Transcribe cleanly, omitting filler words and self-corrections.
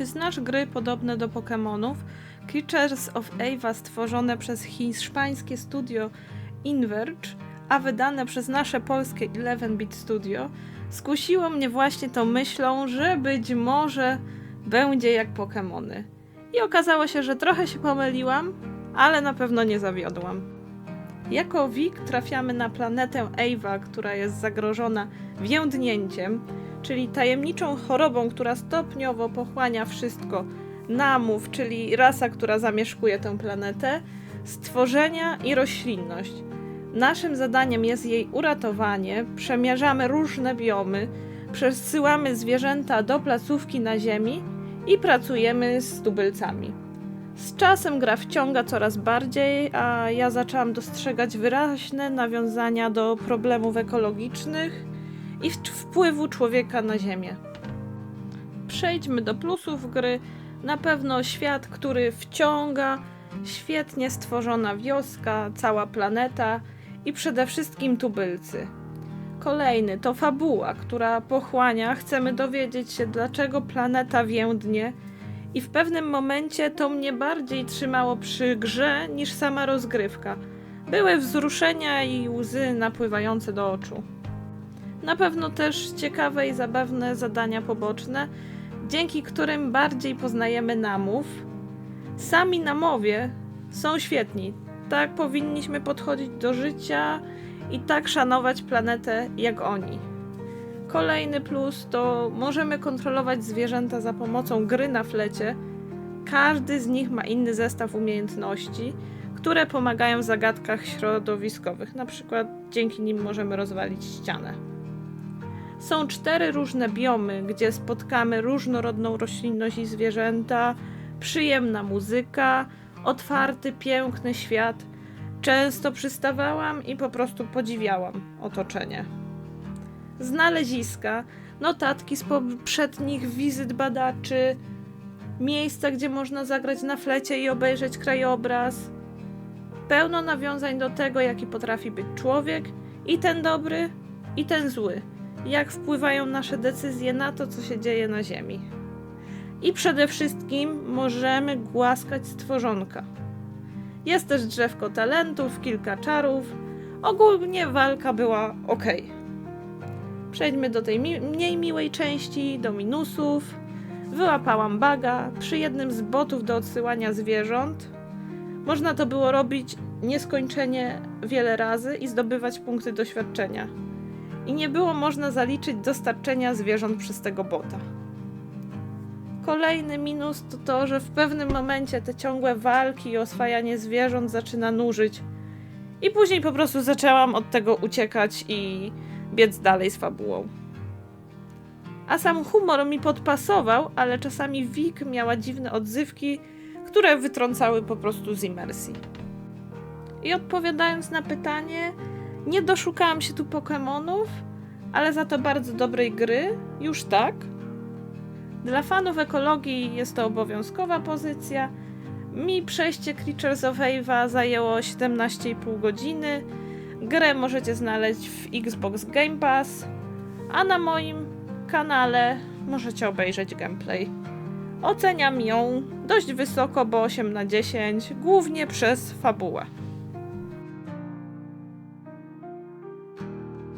Czy znasz gry podobne do Pokémonów? Creatures of Ava stworzone przez hiszpańskie studio Inverge, a wydane przez nasze polskie 11-bit studio, skusiło mnie właśnie tą myślą, że być może będzie jak Pokémony. I okazało się, że trochę się pomyliłam, ale na pewno nie zawiodłam. Jako Wik trafiamy na planetę Ava, która jest zagrożona więdnięciem, czyli tajemniczą chorobą, która stopniowo pochłania wszystko. Namów, czyli rasa, która zamieszkuje tę planetę, stworzenia i roślinność. Naszym zadaniem jest jej uratowanie, przemierzamy różne biomy, przesyłamy zwierzęta do placówki na Ziemi i pracujemy z tubylcami. Z czasem gra wciąga coraz bardziej, a ja zaczęłam dostrzegać wyraźne nawiązania do problemów ekologicznych i wpływu człowieka na Ziemię. Przejdźmy do plusów gry. Na pewno świat, który wciąga, świetnie stworzona wioska, cała planeta i przede wszystkim tubylcy. Kolejny to fabuła, która pochłania. Chcemy dowiedzieć się, dlaczego planeta więdnie i w pewnym momencie to mnie bardziej trzymało przy grze niż sama rozgrywka. Były wzruszenia i łzy napływające do oczu. Na pewno też ciekawe i zabawne zadania poboczne, dzięki którym bardziej poznajemy namów. Sami namowie są świetni. Tak powinniśmy podchodzić do życia i tak szanować planetę jak oni. Kolejny plus to możemy kontrolować zwierzęta za pomocą gry na flecie. Każdy z nich ma inny zestaw umiejętności, które pomagają w zagadkach środowiskowych. Na przykład dzięki nim możemy rozwalić ścianę. Są 4 różne biomy, gdzie spotkamy różnorodną roślinność i zwierzęta, przyjemna muzyka, otwarty, piękny świat. Często przystawałam i po prostu podziwiałam otoczenie. Znaleziska, notatki z poprzednich wizyt badaczy, miejsca, gdzie można zagrać na flecie i obejrzeć krajobraz. Pełno nawiązań do tego, jaki potrafi być człowiek, i ten dobry, i ten zły. Jak wpływają nasze decyzje na to, co się dzieje na Ziemi. I przede wszystkim możemy głaskać stworzonka. Jest też drzewko talentów, kilka czarów. Ogólnie walka była ok. Przejdźmy do tej mniej miłej części, do minusów. Wyłapałam buga przy jednym z botów do odsyłania zwierząt. Można to było robić nieskończenie wiele razy i zdobywać punkty doświadczenia. I nie było można zaliczyć dostarczenia zwierząt przez tego bota. Kolejny minus to to, że w pewnym momencie te ciągłe walki i oswajanie zwierząt zaczyna nużyć. I później po prostu zaczęłam od tego uciekać i biec dalej z fabułą. A sam humor mi podpasował, ale czasami Wik miała dziwne odzywki, które wytrącały po prostu z imersji. I odpowiadając na pytanie, nie doszukałam się tu Pokémonów, ale za to bardzo dobrej gry, już tak. Dla fanów ekologii jest to obowiązkowa pozycja. Mi przejście Creatures of Ava zajęło 17,5 godziny. Grę możecie znaleźć w Xbox Game Pass, a na moim kanale możecie obejrzeć gameplay. Oceniam ją dość wysoko, bo 8/10, głównie przez fabułę.